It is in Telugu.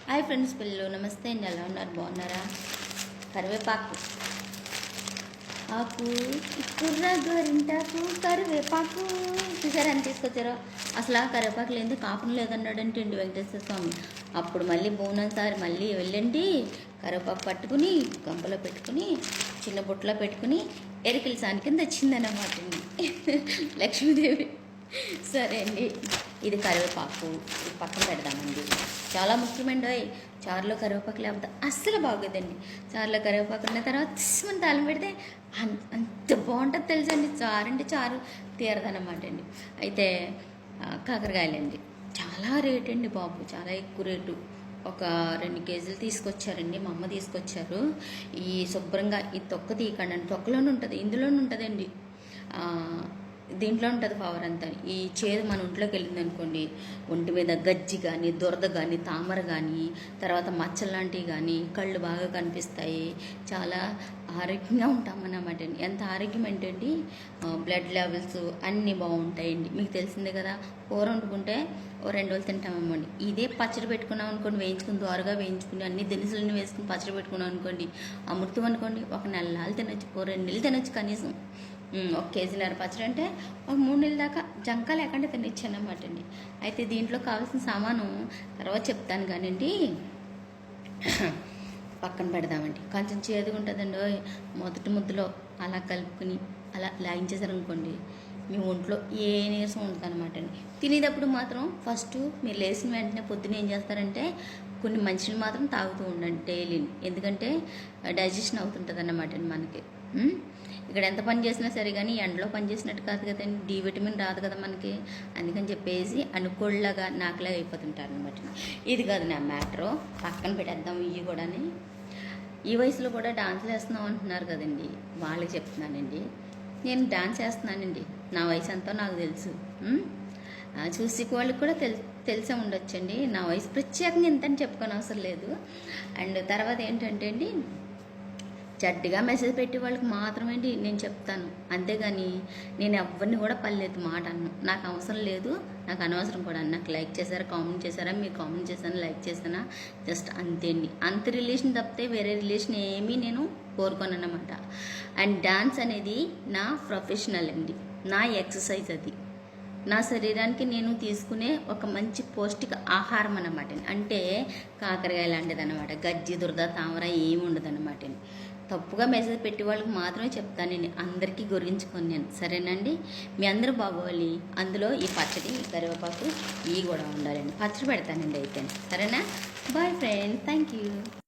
హాయ్ ఫ్రెండ్స్, పిల్లలు నమస్తే అండి. ఎలా ఉన్నారు? బాగున్నారా? కరివేపాకు ఆకు, కుర్ర గోరింటాకు, కరివేపాకు చూసారా అని తీసుకొచ్చారో. అసలు ఆ కరివేపాకు లేని కాపురం లేదన్నాడంటే అండి వెంకటేశ్వర స్వామి. అప్పుడు మళ్ళీ సారి మళ్ళీ వెళ్ళండి, కరివేపాకు పట్టుకుని గంపలో పెట్టుకుని చిన్న బుట్టలో పెట్టుకుని ఎరికిల సాని కింద వచ్చిందన్నమాట అండి లక్ష్మీదేవి. సరే అండి, ఇది కరివేపాకు, ఇది పక్కన పెడదామండి. చాలా ముఖ్యమండి. చారులో కరివేపాకు లేకపోతే అస్సలు బాగోదండి. చారులో కరివేపాకు ఉన్న తర్వాత మన తాళం పెడితే అంత బాగుంటుంది తెలుసండి. చారు అంటే చారు తీరదన్నమాట అండి. అయితే కాకరకాయలండి చాలా రేట్ అండి బాబు, చాలా ఎక్కువ రేటు. ఒక 2 కేజీలు తీసుకొచ్చారండి, మా అమ్మ తీసుకొచ్చారు. ఈ శుభ్రంగా ఈ తొక్క తీయకండి, తొక్కలోనే ఉంటుంది, ఇందులోనే ఉంటుందండి. దీంట్లో ఉంటుంది పవర్ అంతా. ఈ చేదు మన ఒంట్లోకి వెళ్ళింది అనుకోండి, ఒంటి మీద గజ్జి కానీ, దురద కానీ, తామర కానీ, తర్వాత మచ్చలు లాంటివి కానీ, కళ్ళు బాగా కనిపిస్తాయి. చాలా ఆరోగ్యంగా ఉంటామన్నమాట అండి. ఎంత ఆరోగ్యం ఏంటండి, బ్లడ్ లెవెల్స్ అన్నీ బాగుంటాయండి. మీకు తెలిసిందే కదా. కూర వండుకుంటే ఓ 2 రోజులు తింటామమ్మండి. ఇదే పచ్చడి పెట్టుకున్నాం అనుకోండి, వేయించుకుని దోరగా వేయించుకుని అన్ని దినుసులన్నీ వేసుకుని పచ్చడి పెట్టుకున్నాం అనుకోండి, అమృతం అనుకోండి, ఒక 1 నెలలు తినొచ్చు, ఓ 2 నెలలు తినొచ్చు కనీసం. 1 కేజీన్నర పచ్చడి అంటే ఒక 3 నెలల దాకా జంక లేకుండా తినిచ్చాను అన్నమాట అండి. అయితే దీంట్లో కావాల్సిన సామాను తర్వాత చెప్తాను కానివ్వండి, పక్కన పెడదామండి. కొంచెం చేదుగా ఉంటుందండి. మొదటి ముద్దలో అలా కలుపుకుని అలా లాగించేసారనుకోండి, మీ ఒంట్లో ఏ నీరసం ఉంటుంది అనమాట అండి. తినేటప్పుడు మాత్రం ఫస్ట్ మీరు లేచిన వెంటనే పొద్దున్న ఏం చేస్తారంటే కొన్ని మంచిని మాత్రం తాగుతూ ఉండండి డైలీ. ఎందుకంటే డైజెషన్ అవుతుంటుంది అన్నమాట అండి మనకి. ఇక్కడ ఎంత పని చేసినా సరే కానీ ఎండలో పని చేసినట్టు కాదు కదండి, డి విటమిన్ రాదు కదా మనకి. అందుకని చెప్పేసి అనుకోళ్ళగా నాకులాగా అయిపోతుంటారు అనమాట. ఇది కాదు నా మ్యాటరు, పక్కన పెట్టేద్దాం. ఇవి కూడా ఈ వయసులో కూడా డాన్సులు వేస్తున్నాం అంటున్నారు కదండి, వాళ్ళకి చెప్తున్నానండి. నేను డాన్స్ వేస్తున్నానండి, నా వయసు ఎంతో నాకు తెలుసు. చూసి వాళ్ళకి కూడా తెలిసే ఉండొచ్చండి. నా వయసు ప్రత్యేకంగా ఎంతని చెప్పుకొని అవసరం లేదు. అండ్ తర్వాత ఏంటంటే అండి, జడ్డుగా మెసేజ్ పెట్టి వాళ్ళకి మాత్రమేంటి నేను చెప్తాను, అంతేగాని నేను ఎవరిని కూడా పల్లెత్తు మాట అన్ను. నాకు అవసరం లేదు, నాకు అనవసరం కూడా. నాకు లైక్ చేశారా, కామెంట్ చేశారా, మీరు కామెంట్ చేశాను, లైక్ చేశానా, జస్ట్ అంతే అండి. అంత రిలేషన్ తప్పితే వేరే రిలేషన్ ఏమీ నేను కోరుకోను అన్నమాట. అండ్ డాన్స్ అనేది నా ప్రొఫెషనల్ అండి, నా ఎక్సర్సైజ్. అది నా శరీరానికి నేను తీసుకునే ఒక మంచి పౌష్టిక ఆహారం అన్నమాట. అంటే కాకరకాయ లాంటిది అనమాట. గజ్జి, దురద, తామర ఏమి ఉండదు అనమాట. తప్పుగా మెసేజ్ పెట్టి వాళ్ళకి మాత్రమే చెప్తానండి, అందరికీ గురించుకొని నేను. సరేనండి, మీ అందరూ బాగోవాలి. అందులో ఈ పచ్చడి, ఈ కరివేపాకు ఇవి కూడా ఉండాలండి. పచ్చడి పెడతానండి అయితే. సరేనా? Bye friends, thank you.